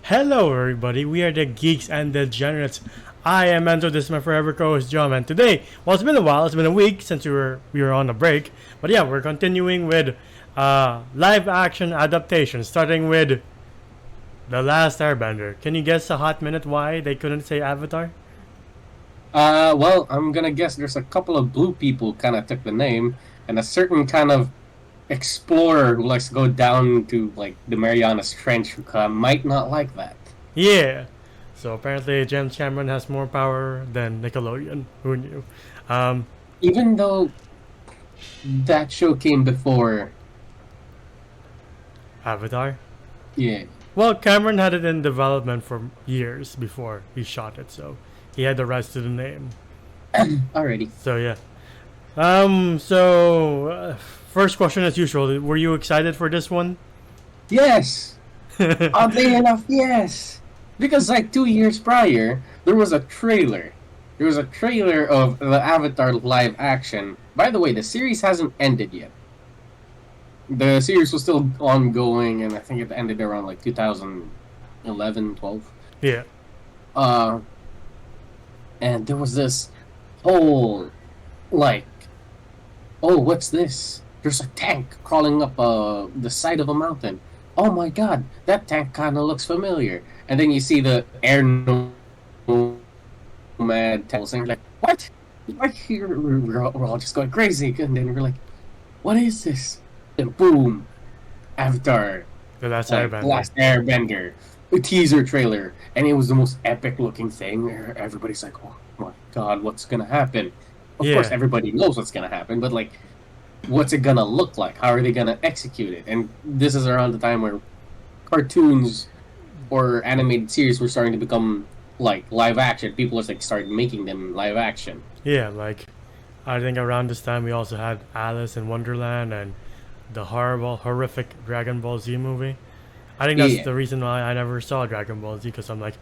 Hello, everybody. We are the Geeks and Degenerates. I am Enzo. This is my forever co-host John. And today, well, it's been a while. It's been a week since we were on a break. But yeah, we're continuing with live action adaptation, starting with the Last Airbender. Can you guess a hot minute why they couldn't say Avatar? Well, I'm gonna guess there's a couple of blue people kind of took the name, and a certain kind of explorer who likes to go down to like the Marianas Trench who might not like that. Yeah. So apparently, James Cameron has more power than Nickelodeon. Who knew? Um, Even though that show came before, Avatar. yeah. Well, Cameron had it in development for years before he shot it, so he had the rights to the name. Alrighty. So yeah. First question as usual. Were you excited for this one? Yes. Oddly enough, yes. Because like 2 years prior, there was a trailer. There was a trailer of the Avatar live action. By the way, the series hasn't ended yet. The series was still ongoing, and I think it ended around like 2011, 12. Yeah. Uh, and there was this whole, like, oh, what's this? There's a tank crawling up the side of a mountain. Oh my god, that tank kind of looks familiar. And then you see the air nomad tells, and you're like, what? Like, we're all just going crazy. And then we're like, what is this? And boom, Avatar, The Last like Airbender. Last Airbender, a teaser trailer, and it was the most epic looking thing. Everybody's like, "Oh my god, what's gonna happen?" Of course, Yeah. everybody knows what's gonna happen, but like, what's it gonna look like? How are they gonna execute it? And this is around the time where cartoons or animated series were starting to become like live action. People was like started making them live action. Yeah, like I think around this time we also had Alice in Wonderland and the horrific Dragon Ball Z movie. I think that's Yeah, the reason why I never saw Dragon Ball Z because I'm like,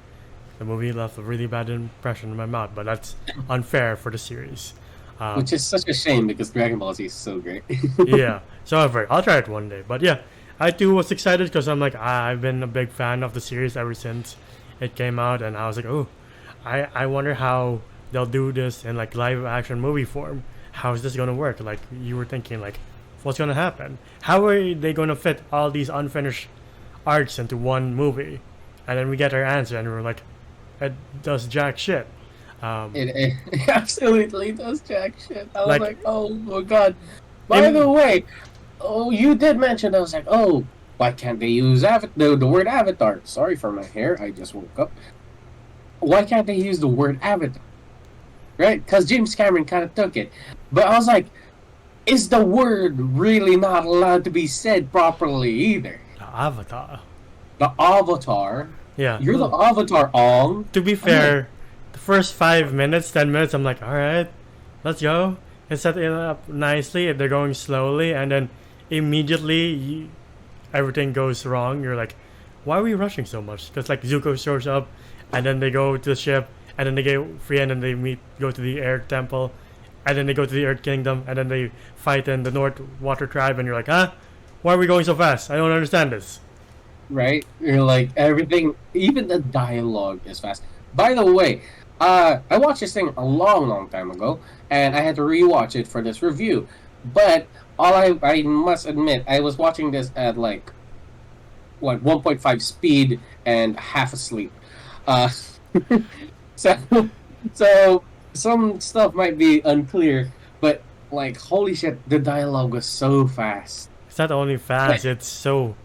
the movie left a really bad impression in my mouth, but that's unfair for the series. Um, which is such a shame because Dragon Ball Z is so great. yeah, so I'll try it one day. But yeah, I too was excited because I'm like, I've been a big fan of the series ever since it came out, and I was like, oh, I wonder how they'll do this in like live action movie form. How is this gonna work? Like you were thinking, like, what's gonna happen? How are they gonna fit all these unfinished arcs into one movie? And then we get our answer, and we're like, it does jack shit. Um, It absolutely does jack shit. I was like, like, oh my god. By in, the way, oh, you did mention, I was like, oh, why can't they use the word avatar? Sorry for my hair, I just woke up. Why can't they use the word avatar? Right? Because James Cameron kind of took it. But I was like, is the word really not allowed to be said properly either? the Avatar. The avatar, Yeah. you're the avatar, Ong. To be I'm like, fair, the first 5 minutes, 10 minutes, I'm like, all right, let's go. It's set it up nicely. They're going slowly, and then immediately everything goes wrong. You're like, why are we rushing so much? Because like Zuko shows up, and then they go to the ship, and then they get free, and then go to the air temple, and then they go to the Earth Kingdom, and then they fight in the North Water Tribe, and you're like, huh? Why are we going so fast? I don't understand this. right? You're like everything, even the dialogue is fast. By the way, I watched this thing a long, long time ago, and I had to rewatch it for this review. But I must admit, I was watching this at like 1.5 speed and half asleep. Uh, so so some stuff might be unclear, but like holy shit, the dialogue was so fast. It's not only fast; Like, it's so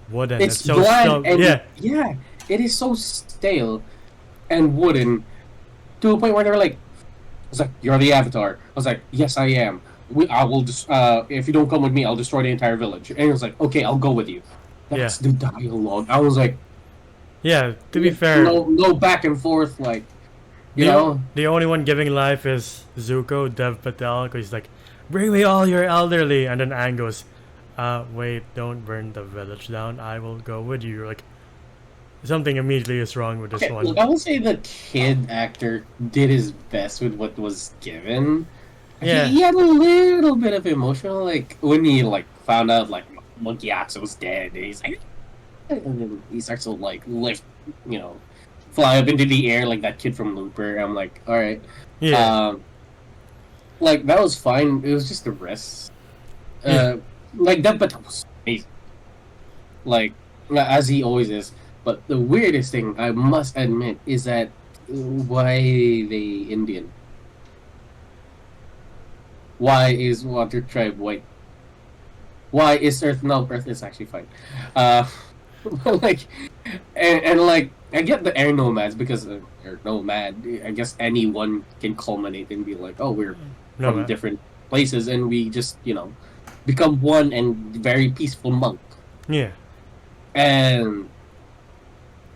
wooden. It's it's so bland and yeah. yeah, it is so stale and wooden to a point where they're like, "It's like you're the Avatar." I was like, "Yes, I am. I will just if you don't come with me, I'll destroy the entire village." And he was like, "Okay, I'll go with you." Yeah. That's the dialogue. I was like, Yeah, to be fair, no back and forth, like you the know, the only one giving life is Zuko, Dev Patel, because he's like, bring me all your elderly, and then Aang goes, wait, don't burn the village down. I will go with you. You're like, something immediately is wrong with this okay, one. look, I will say the kid actor did his best with what was given. Yeah, He had a little bit of emotional, like when he like found out like Monkey Ox was dead. And he's like, and then he starts to like lift you know, fly up into the air like that kid from Looper. I'm like, all right, Yeah, um, like that was fine. It was just the rest. yeah, Like that, but that was amazing. Like as he always is. But the weirdest thing I must admit is that why they Indian? Why is Water Tribe white? Why is Earth? No, Earth is actually fine. Uh, like, and like I get the air nomads because air nomad. I guess anyone can culminate and be like, oh, we're no from man. different places and we just become one and very peaceful monk. Yeah, And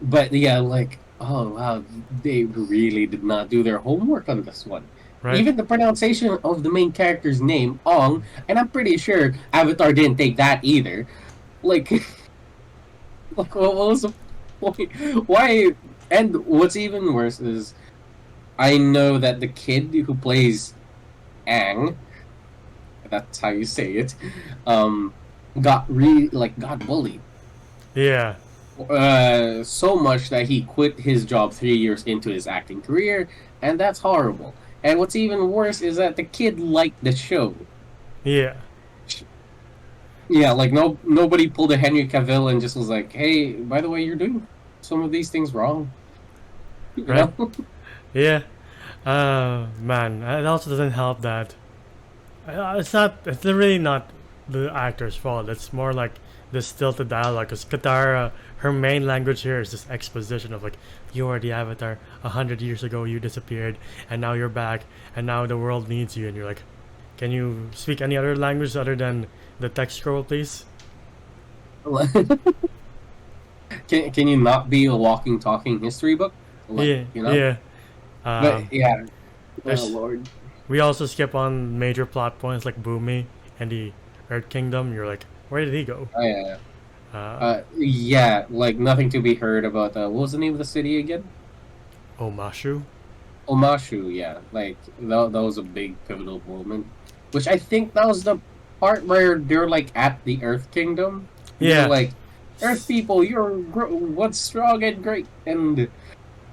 but yeah, like oh wow, they really did not do their homework on this one. right. Even the pronunciation of the main character's name, Ong, and I'm pretty sure Avatar didn't take that either. Like, like what was the point? Why? And what's even worse is I know that the kid who plays Ang, that's how you say it, um, got bullied Yeah, so much that he quit his job 3 years into his acting career, and that's horrible. And what's even worse is that the kid liked the show. yeah, Yeah, like nobody pulled a Henry Cavill and just was like, "Hey, by the way, you're doing some of these things wrong." You right. know? Yeah. Man, it also doesn't help that it's not. It's really not the actor's fault. It's more like the stilted dialogue. Because Katara, her main language here is this exposition of like, you are the Avatar. 100 years ago, you disappeared, and now you're back, and now the world needs you. And you're like, can you speak any other language other than the text scroll, please? Can you not be a walking, talking history book? Like, Yeah, yeah. But yeah, oh There's. Lord. We also skip on major plot points like Boomy and the Earth Kingdom. You're like, where did he go? Oh, yeah. Uh, Yeah, like nothing to be heard about. What was the name of the city again? Omashu. Omashu. Yeah, like that was a big pivotal moment, which I think that was the part where they're like at the Earth Kingdom. They're Yeah, like, Earth people, you're what's strong and great, and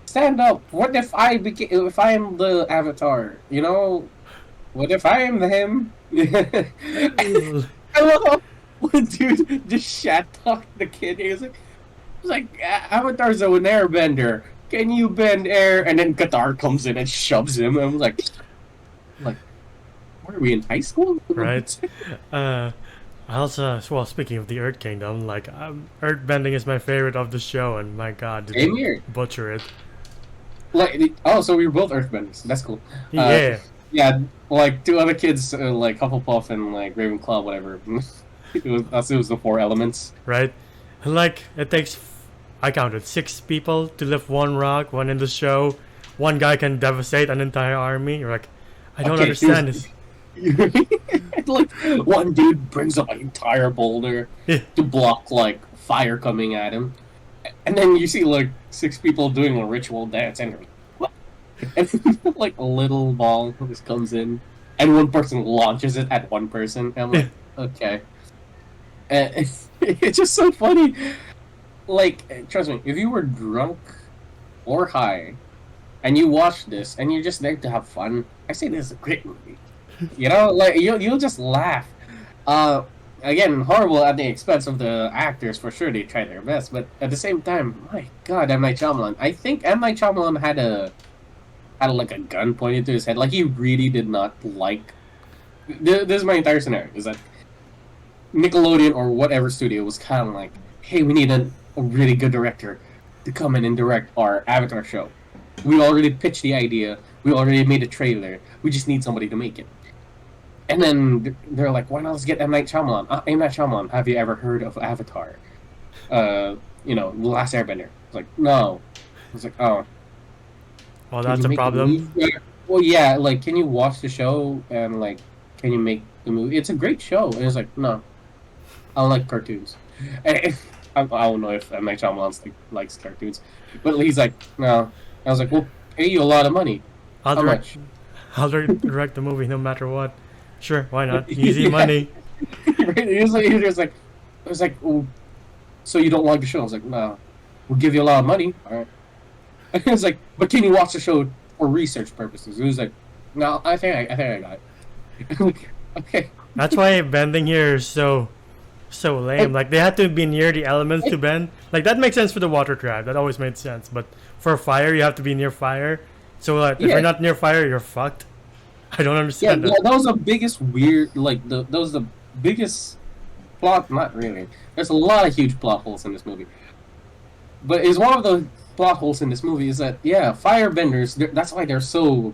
stand up. What if if I'm the Avatar? What if I am him? I love how one dude just shat talked the kid. He was like, Avatar's an airbender. Can you bend air? And then Qatar comes in and shoves him. I'm like, what are we in high school? right. Uh, I also, well, speaking of the Earth Kingdom, like, Earthbending is my favorite of the show, and my god, did Same they here. butcher it. Like, oh, so we were both Earthbenders. That's cool. Yeah, Yeah, like two other kids, like Hufflepuff and like Ravenclaw, whatever. It was the four elements. right? And, like, it takes, I counted 6 people to lift one rock, one in the show. One guy can devastate an entire army. You're like, I don't Okay, understand this. like one dude brings up an entire boulder Yeah, to block like fire coming at him, and then you see like 6 people doing a ritual dance, and what? And like a little ball just comes in, and one person launches it at one person. And I'm yeah, like, okay, and it's just so funny. Like, trust me, if you were drunk or high and you watch this and you're just there to have fun, I say this is a great movie. Like you'll just laugh. Uh, Again, horrible at the expense of the actors for sure. They tried their best, but at the same time, my God, M Night Shyamalan. I think M Night Shyamalan had like a gun pointed to his head. Like he really did not like. This is my entire scenario. Is that Nickelodeon or whatever studio was kind of like, hey, we need a really good director to come in and direct our Avatar show. We already pitched the idea. We already made a trailer. We just need somebody to make it. And then they're like, why not let's get M. Night Shyamalan? M. Night Shyamalan, have you ever heard of Avatar? The Last Airbender. It's like, no. It's like, oh. well, Can that's you a make the problem. movie? Well, yeah, like, can you watch the show and, like, can you make the movie? It's a great show. And it's like, no. I don't like cartoons. And I don't know if M. Night Shyamalan likes cartoons. But he's like, no. I was like, we'll pay you a lot of money. I'll How direct, much? I'll direct the movie no matter what. Sure, why not? Easy Yeah. money. He was like, oh, so you don't like the show? I was like, no. we'll give you a lot of money. All right. It's like, but can you watch the show for research purposes? It was like, no, I think I got it. Like, okay. That's why bending here is so lame. Like they had to be near the elements to bend. Like that makes sense for the water tribe. That always made sense. But for fire, you have to be near fire. So like, if you're not near fire, you're fucked. I don't understand that. That was the biggest weird. Like that was the biggest plot. Not really. There's a lot of huge plot holes in this movie. But is one of the plot holes in this movie is that firebenders. That's why they're so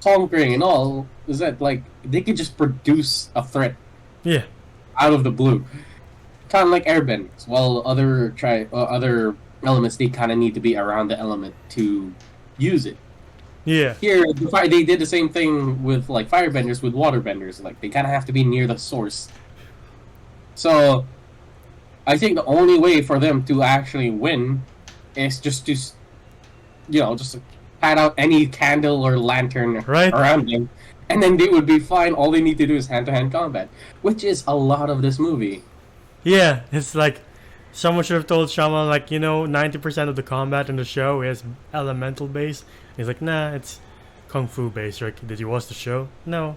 conquering and all. Is that like they could just produce a threat Yeah. out of the blue, kind of like airbenders. While other elements, they kind of need to be around the element to use it. Yeah. Here, they did the same thing with like firebenders with waterbenders. Like they kind of have to be near the source. So, I think the only way for them to actually win is just to, just to pat out any candle or lantern around them, and then they would be fine. All they need to do is hand-to-hand combat, which is a lot of this movie. Yeah, it's like someone should have told Shyamalan, like, 90% of the combat in the show is elemental based. He's like, nah, it's kung fu based. Like, did you watch the show? No.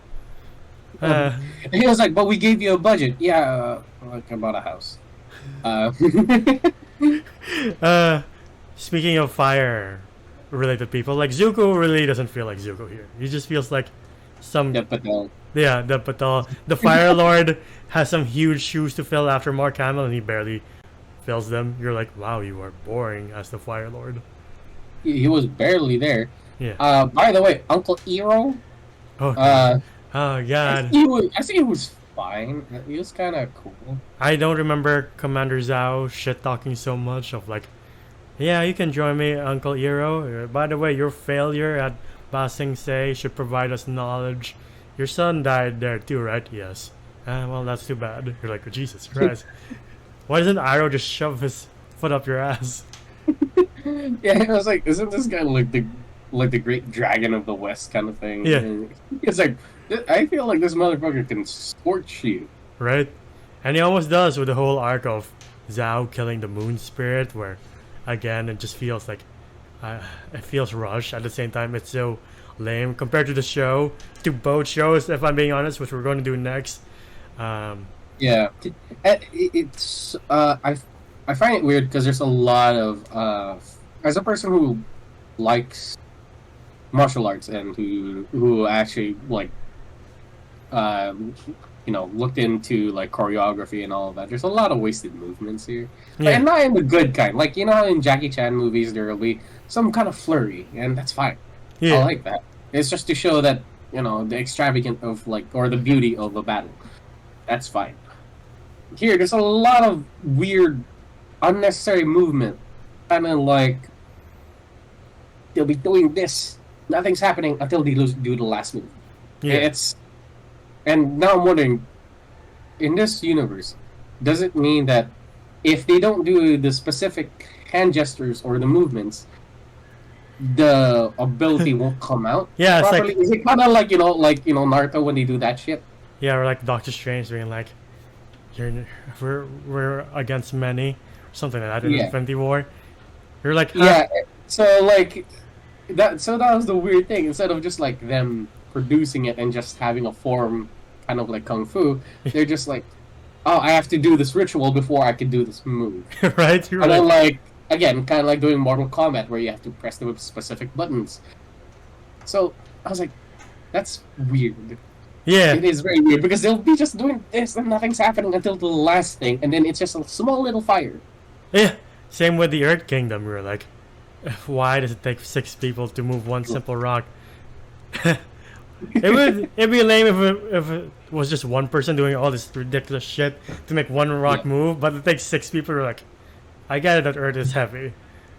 He was like, but we gave you a budget. Yeah, like about a house. Speaking of fire related people, like Zuko really doesn't feel like Zuko here. He just feels like some the Patel. Yeah, the Patel. The Fire Lord has some huge shoes to fill after Mark Hamill, and he barely fills them. You're like, wow, you are boring as the Fire Lord. He was barely there. Yeah. By the way, Uncle Iroh. Oh God. I think he was fine. He was kind of cool. I don't remember Commander Zhao shit talking so much of like, yeah, you can join me, Uncle Iroh. By the way, your failure at Ba Sing Se should provide us knowledge. Your son died there too, right? Yes. Well, that's too bad. You're like, oh, Jesus Christ. Why doesn't Iroh just shove his foot up your ass? Yeah, I was like, isn't this guy like the great dragon of the West kind of thing? Yeah. And it's like, I feel like this motherfucker can scorch you. Right? And he almost does with the whole arc of Zhao killing the moon spirit, where, again, it just feels like, it feels rushed. At the same time, it's so lame compared to the show, to both shows, if I'm being honest, which we're going to do next. Yeah. It's, I find it weird because there's a lot of, as a person who likes martial arts and who actually like looked into like choreography and all of that, there's a lot of wasted movements here. Yeah. And not in the good kind. Like, how in Jackie Chan movies there will be some kind of flurry, and that's fine. Yeah. I like that. It's just to show that, the extravagant of like, or the beauty of a battle. That's fine. Here there's a lot of weird unnecessary movement. I mean, like, they'll be doing this, nothing's happening until they do the last move. Yeah. And now I'm wondering, in this universe, does it mean that if they don't do the specific hand gestures or the movements, the ability won't come out Yeah, it's properly? like, Is it kind of like, Naruto when they do that shit? yeah, or like Doctor Strange being like, we're against many, or something like that in Infinity War. You're like, huh? Yeah, so like that was the weird thing. Instead of just like them producing it and just having a form kind of like kung fu, they're just like, oh, I have to do this ritual before I can do this move. Right? You're And then like, again, kind of like doing Mortal Kombat where you have to press the specific buttons. So I was like, that's weird. yeah. It is very weird because they'll be just doing this and nothing's happening until the last thing, and then it's just a small little fire. Yeah. Same with the Earth Kingdom. We were like, why does it take 6 people to move one simple rock? It'd be lame if it was just one person doing all this ridiculous shit to make one rock move, but it takes 6 people. Who are like, I get it that Earth is heavy,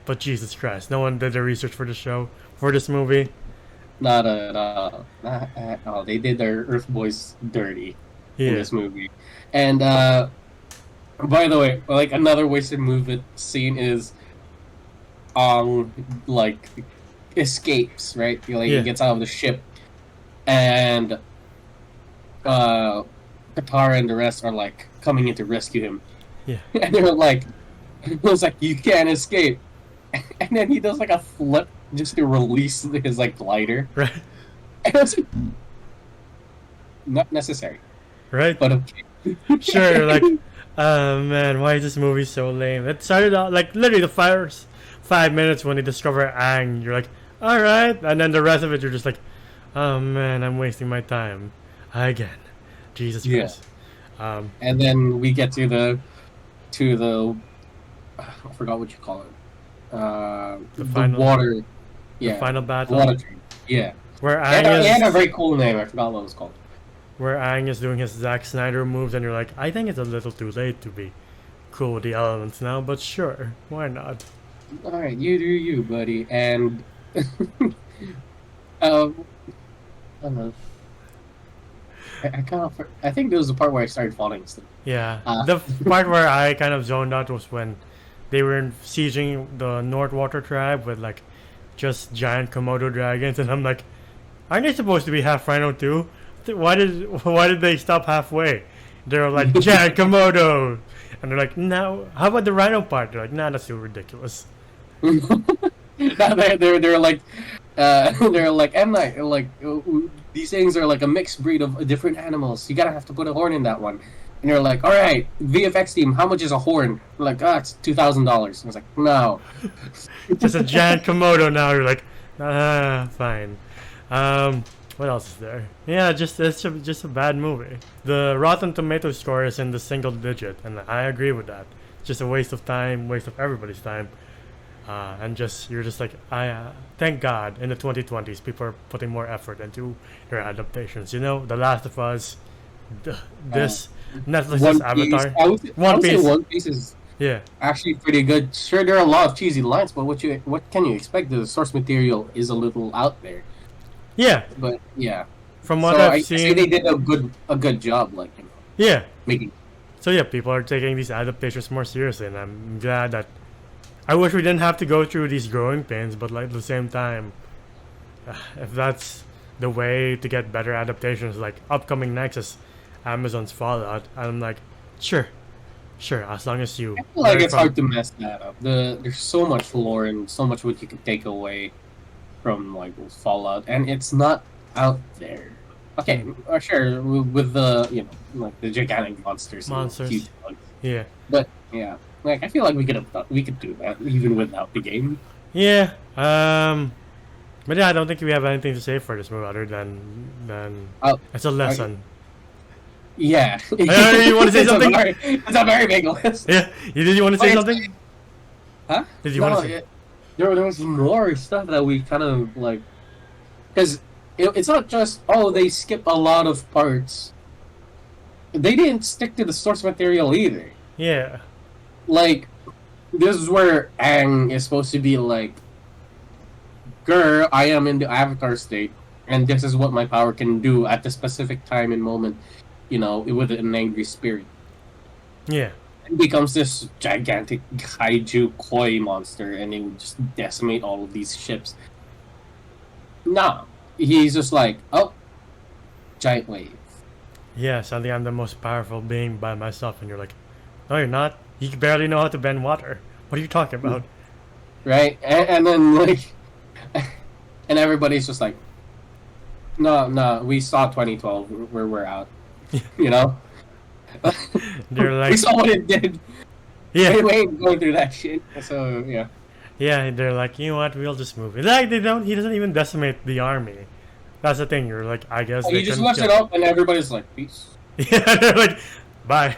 but Jesus Christ, no one did the research for the show, for this movie. Not at all. Not at all. They did their Earth Boys dirty in this movie. And by the way, like another wasted movement scene is like escapes, right? He gets out of the ship, and Katara and the rest are like coming in to rescue him. Yeah. And they're like, it was like, you can't escape. and then he does like a flip just to release his like glider. Right. And it's not necessary, Right. but okay. Sure. Like, oh man, why is this movie so lame? It started out like literally the first 5 minutes when they discover Aang. You're like, all right, and then the rest of it, you're just like, oh man, I'm wasting my time again. Jesus Yeah. Christ. And then we get to the I forgot what you call it. The The final- water. The Yeah. final battle, Water train. Yeah. where It Aang had a very is cool name. I forgot what it was called. where Aang is doing his Zack Snyder moves, and you're like, I think it's a little too late to be cool with the elements now, but sure, why not? All right, you do you, buddy. And um, I don't know. I kind of. I think there was the part where I started falling asleep. Yeah, Uh. the part where I kind of zoned out was when they were sieging the North Water tribe with like just giant Komodo dragons, and I'm like, aren't they supposed to be half rhino too? Why did they stop halfway? They're like giant Komodo, and they're like, no. How about the rhino part? They're like, nah, that's too ridiculous. They're like, they're like, M Night, like these things are like a mixed breed of different animals. You gotta have to put a horn in that one. And you're like, all right, VFX team, how much is a horn? We're like, it's $2,000. I was like, no. Just a giant Komodo now. You're like, fine. What else is there? Yeah, just a bad movie. The Rotten Tomato score is in the single digit, and I agree with that. Just a waste of time, waste of everybody's time. And you're just like, thank God in the 2020s people are putting more effort into their adaptations. You know, The Last of Us, this Netflix's Avatar. I would say One Piece is Yeah, actually pretty good. Sure, there are a lot of cheesy lines, but what can you expect? The source material is a little out there. yeah. But yeah, From what so I've I say seen, they did a good job, like yeah. making. So yeah, people are taking these adaptations more seriously, and I'm glad that. I wish we didn't have to go through these growing pains, but like at the same time, if that's the way to get better adaptations, like upcoming next is Amazon's Fallout, I'm like, sure, as long as you. I feel like learn it's from- hard to mess that up. There's so much lore and so much what you can take away from like Fallout, and it's not out there. Okay, sure, with the like the gigantic monsters, and Monsters. huge bugs. Yeah, But yeah, like I feel like we could do that even without the game. yeah. But yeah, I don't think we have anything to say for this movie other than Oh, it's a lesson. Yeah. You want to say something? It's a very big list. Yeah, did you want to say something? Huh? Did you want No, to say? there was more stuff that we kind of like, because it's not just they skip a lot of parts. They didn't stick to the source material either. Yeah, Like, this is where Aang is supposed to be like, girl, I am in the Avatar state, and this is what my power can do at the specific time and moment, with an angry spirit. yeah. It becomes this gigantic kaiju koi monster, and it would just decimate all of these ships. No, he's just like, giant wave. Yeah, suddenly I'm the most powerful being by myself, and you're like, no, you're not. You barely know how to bend water. What are you talking about? Right? And then, like, and everybody's just like, no, we saw 2012, we're out. You know? They're We like, saw what it did. yeah, We ain't going through that shit. So, yeah. yeah. They're like, you know what? We'll just move it. Like they don't. He doesn't even decimate the army. That's the thing. You're like, I guess He they just couldn't left kill- it up, and everybody's like, peace. Yeah, they're like, bye.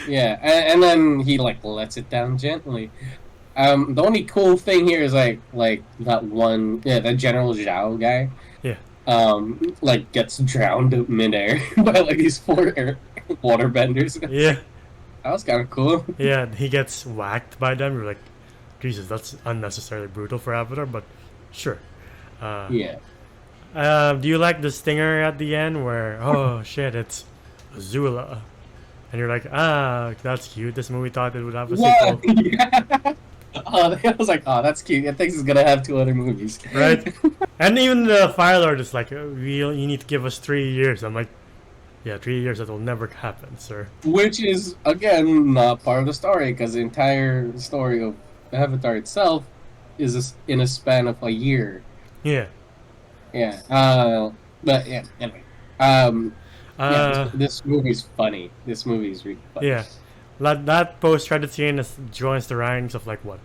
Yeah, and then he like lets it down gently. The only cool thing here is like that one, the General Zhao guy. Yeah. Like gets drowned midair by like these 4 waterbenders. Yeah, That was kind of cool. yeah. He gets whacked by them. You're like, Jesus, that's unnecessarily brutal for Avatar, but sure. Yeah. Do you like the stinger at the end where, oh shit, it's Azula? And you're like, that's cute. This movie thought it would have a Yeah. sequel. Yeah. I was like, that's cute. I think it's gonna have 2 other movies. Right? And even the Fire Lord is like, you need to give us 3 years. I'm like, yeah, 3 years, that will never happen, sir. Which is again not part of the story because the entire story of Avatar itself is in a span of a year. Yeah. Yeah. But yeah. Anyway. Um. Yeah. Uh, This movie's funny. This movie's really funny. yeah. That post-credit scene joins the ranks of like what?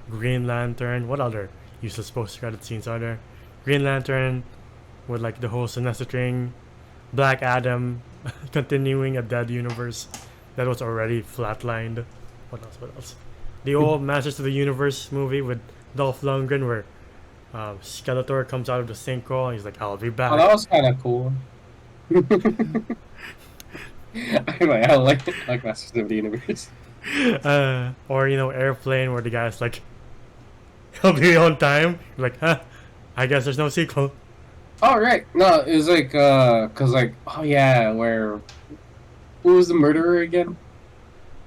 Green Lantern. What other useless post-credit scenes are there? Green Lantern with like the whole Sinestro thing. Black Adam continuing a dead universe that was already flatlined. What else? What else? The old Masters of the Universe movie with Dolph Lundgren, where Skeletor comes out of the sinkhole and he's like, "I'll be Oh, back." that was kind of cool. I like Masters of the Universe. Or Airplane, where the guy's like, "He'll be on time." Like, huh? I guess there's no sequel. Oh right, no, it was like cause like oh yeah, where who was the murderer again?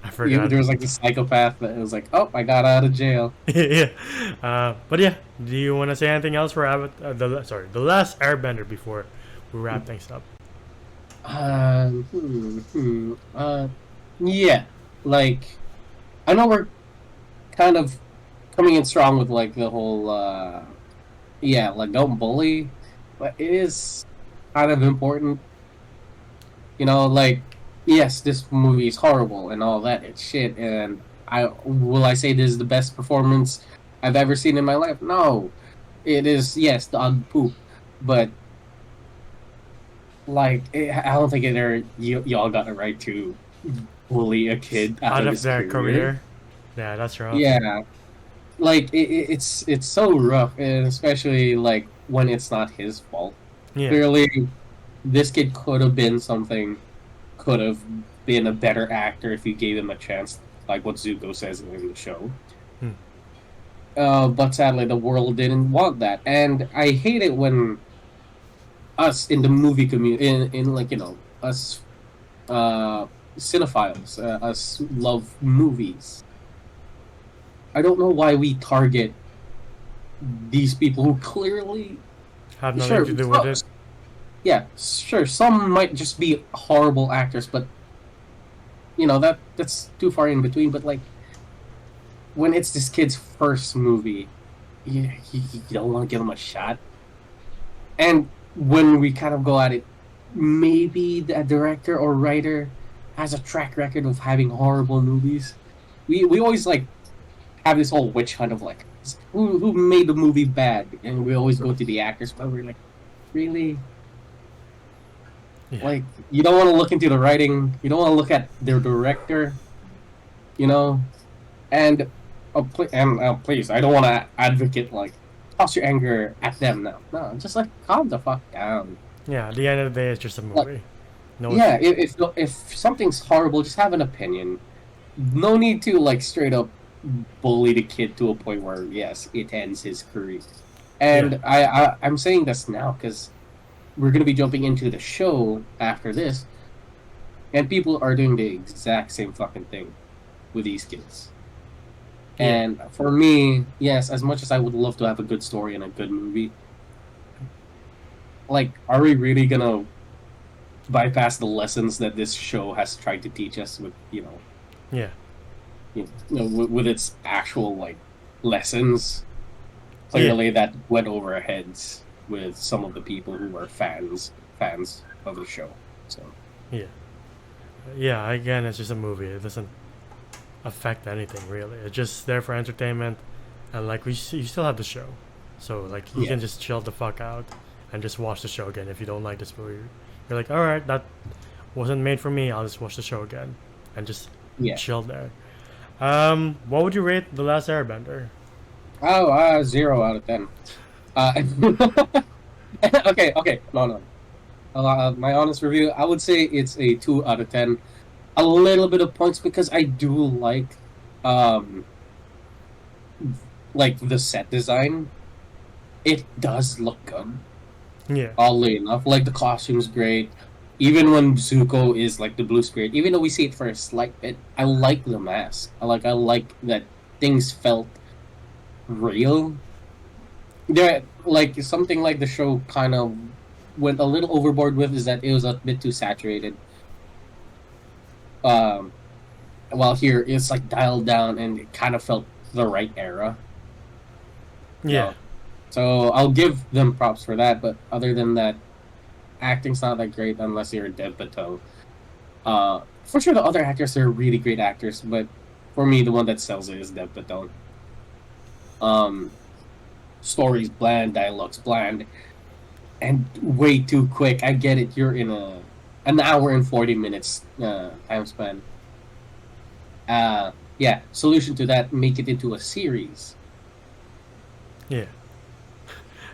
I Yeah, forgot. there was like the psychopath that was like, oh, I got out of jail. Yeah. But yeah, do you want to say anything else for the Last Airbender before we wrap things up? Yeah, like I know we're kind of coming in strong with like the whole yeah, like don't bully, but it is kind of important, like yes, this movie is horrible and all that it's shit, and I say this is the best performance I've ever seen in my life? No, it is yes, dog poop, but like I don't think y'all got the right to bully a kid out Out of of his their career. career. Yeah, that's rough. Yeah, like it's so rough, and especially like when it's not his fault. Yeah. Clearly, this kid could have been something, could have been a better actor if you gave him a chance, like what Zuko says in the show. Hmm. But sadly, the world didn't want that, and I hate it when us in the movie community, in like us cinephiles, us love movies. I don't know why we target these people who clearly, Have nothing sure, to do with it. yeah, sure, some might just be horrible actors, but that's too far in between. But like when it's this kid's first movie, you don't want to give him a shot. And when we kind of go at it, maybe the director or writer has a track record of having horrible movies. We always like have this whole witch hunt of like who made the movie bad, and we always go to the actors, but we're like, really? Yeah. Like you don't want to look into the writing, you don't want to look at their director, and please, I don't want to advocate like toss your anger at them now. No, just like calm the fuck down. Yeah. At the end of the day, it's just a Like, movie. No. yeah, if something's horrible, just have an opinion. No need to like straight up bully the kid to a point where yes, it ends his career. And Yeah. I'm saying this now because we're gonna be jumping into the show after this, and people are doing the exact same fucking thing with these kids. Yeah. And for me, yes, as much as I would love to have a good story and a good movie, like, are we really gonna bypass the lessons that this show has tried to teach us with Yeah. with its actual like lessons? Clearly, that went over our heads with some of the people who were fans of the show. So Yeah. Yeah. Again, it's just a movie. It doesn't affect anything really. It's just there for entertainment, and like you still have the show, so like you yeah, can just chill the fuck out and just watch the show again if you don't like this movie. You're like, all right, that wasn't made for me. I'll just watch the show again and just yeah. chill there. What would you rate The Last Airbender? Oh, 0 out of 10. Okay, no. My honest review, I would say it's a 2 out of 10. A little bit of points because I do um, like the set design. It does look good. Yeah. Oddly enough, like the costume's great. Even when Zuko is like the blue spirit, even though we see it for a slight bit, I like the mask. I like that things felt real. Yeah, like something like the show kind of went a little overboard with is that it was a bit too saturated. Um, while here it's like dialed down and it kind of felt the right era. Yeah. So I'll give them props for that. But other than that, acting's not that great unless you're Dev Patel. For sure, the other actors are really great actors, but for me, the one that sells it is Dev Patel. Um, Stories bland, dialogues bland, and way too quick. I get it. You're in an hour and 40 minutes time span. Yeah. Solution to that: make it into a series. Yeah.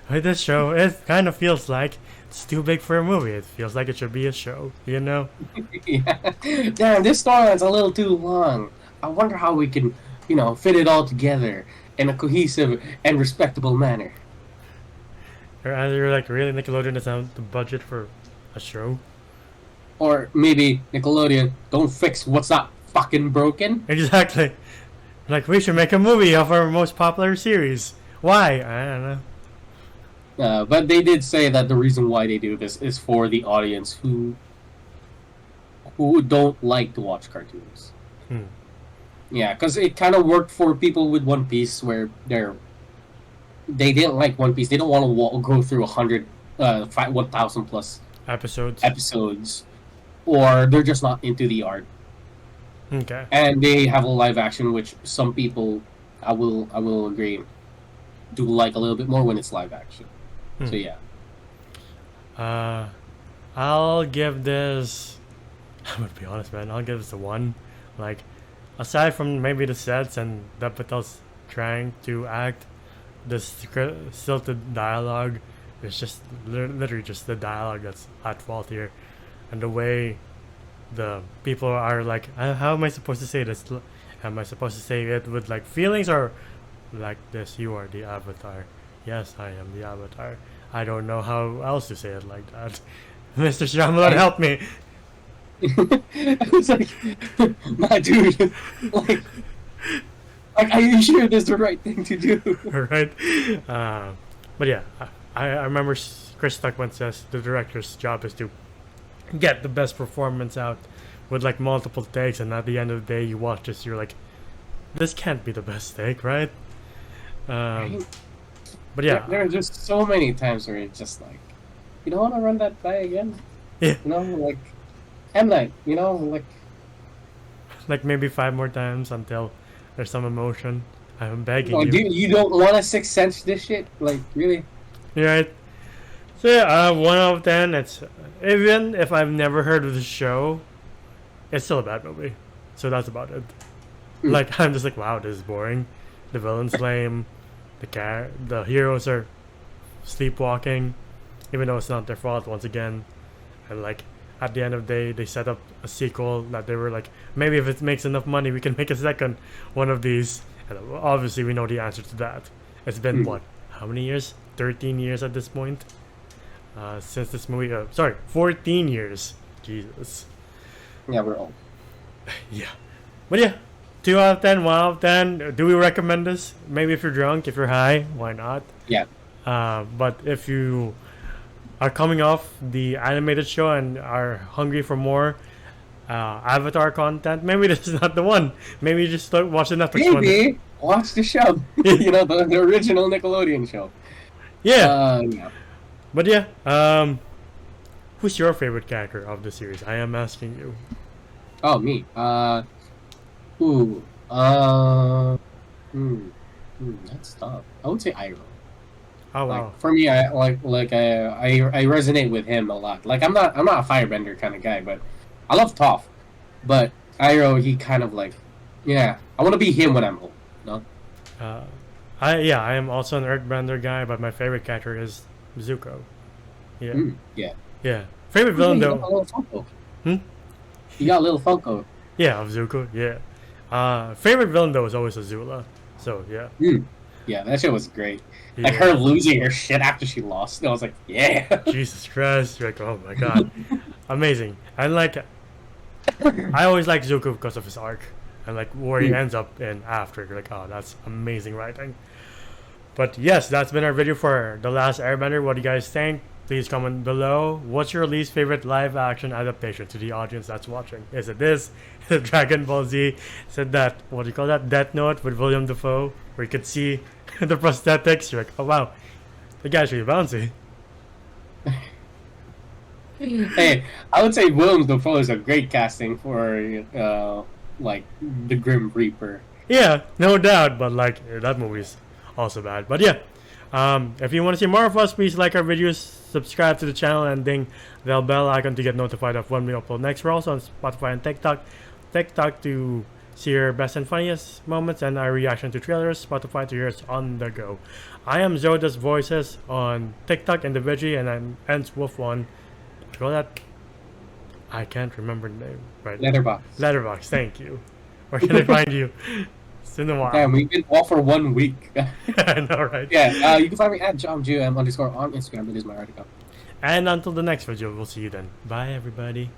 With this show, it kind of feels like it's too big for a movie. It feels like it should be a show, you know? Yeah. Damn, this storyline's a little too long. I wonder how we can, fit it all together in a cohesive and respectable manner. Or either like really Nickelodeon doesn't have the budget for a show. Or maybe Nickelodeon don't fix what's not fucking broken. Exactly. Like we should make a movie of our most popular series. Why? I don't know. But they did say that the reason why they do this is for the audience who don't like to watch cartoons. Hmm. Yeah, because it kind of worked for people with One Piece where they didn't like One Piece. They don't want to go through 1,000 plus Episodes. or they're just not into the art. Okay. And they have a live action, which some people, I will agree, do like a little bit more when it's live action. So yeah. I'll give this. I'm gonna be honest, man. I'll give this a 1. Like, aside from maybe the sets and Dev Patel's trying to act, the stilted dialogue is just literally just the dialogue that's at fault here, and the way the people are like, how am I supposed to say this? Am I supposed to say it with like feelings or like this? You are the avatar. Yes, I am the avatar. I don't know how else to say it like that. Mr. Shyamalan, help me. I was like, my dude, like, are you sure this is the right thing to do? Right? But yeah, I remember Chris Stuckman says the director's job is to get the best performance out with like multiple takes, and at the end of the day, you watch this, you're like, this can't be the best take, right? But yeah, there are just so many times where it's just like, you don't want to run that by again. Yeah. Like M Night, like maybe 5 more times until there's some emotion. I'm begging you. you. You don't want to Sixth Sense this shit, like really? You're right. So yeah, 1 out of 10. It's even if I've never heard of the show, it's still a bad movie. So that's about it. Like I'm just like, wow, this is boring. The villain's lame. The heroes are sleepwalking, even though it's not their fault once again. And like at the end of the day, they set up a sequel that they were like, maybe if it makes enough money, we can make a second one of these. And obviously, we know the answer to that. It's been what? How many years? 13 years at this point. Since this movie. 14 years. Jesus. Yeah, we're old. Yeah. But yeah, 2 out of 10, 1 out of 10. Do we recommend this? Maybe if you're drunk, if you're high, why not? Yeah. But if you are coming off the animated show and are hungry for more Avatar content, maybe this is not the one. Maybe you just watch the Netflix one. Maybe watch the show. The original Nickelodeon show. Yeah. Yeah. But yeah, who's your favorite character of the series? I am asking you. Oh, me. That's tough. I would say Iroh. Oh wow. Like, for me, I resonate with him a lot. Like I'm not a firebender kind of guy, but I love Toph. But Iroh, he kind of like, I want to be him when I'm old. No. I am also an Earthbender guy, but my favorite character is Zuko. Yeah. Yeah. Yeah. Favorite villain though. You got a little Funko. Yeah, of Zuko. Yeah. Favorite villain though is always Azula. So yeah. Yeah, that shit was great. Yeah. Like her losing her shit after she lost. And I was like, yeah. Jesus Christ! You're like, oh my god, amazing. And like, I always like Zuko because of his arc and like where he ends up in after. You're like, oh, that's amazing writing. But yes, that's been our video for The Last Airbender. What do you guys think? Please comment below. What's your least favorite live action adaptation to the audience that's watching? Is it this? Is it Dragon Ball Z? Is it that, what do you call that? Death Note with William Dafoe, where you could see the prosthetics? You're like, oh wow, the guy's really bouncy. Hey, I would say Willem Dafoe is a great casting for like the Grim Reaper. Yeah, no doubt, but like that movie's also bad. But yeah, if you want to see more of us, please like our videos, subscribe to the channel, and ding the bell icon to get notified of when we upload next. We're also on Spotify and TikTok to see your best and funniest moments and our reaction to trailers. Spotify to hear us on the go. I am Zoda's Voices on TikTok and the Veggie, and I'm EntsWolf1. Go that. I can't remember the name. Right. Letterbox. Thank you. Where can I find you? It's in a while. Damn, we've been off for 1 week. I know, right? Yeah, you can find me at JomGM_ on Instagram. It is my article. And until the next video, we'll see you then. Bye, everybody.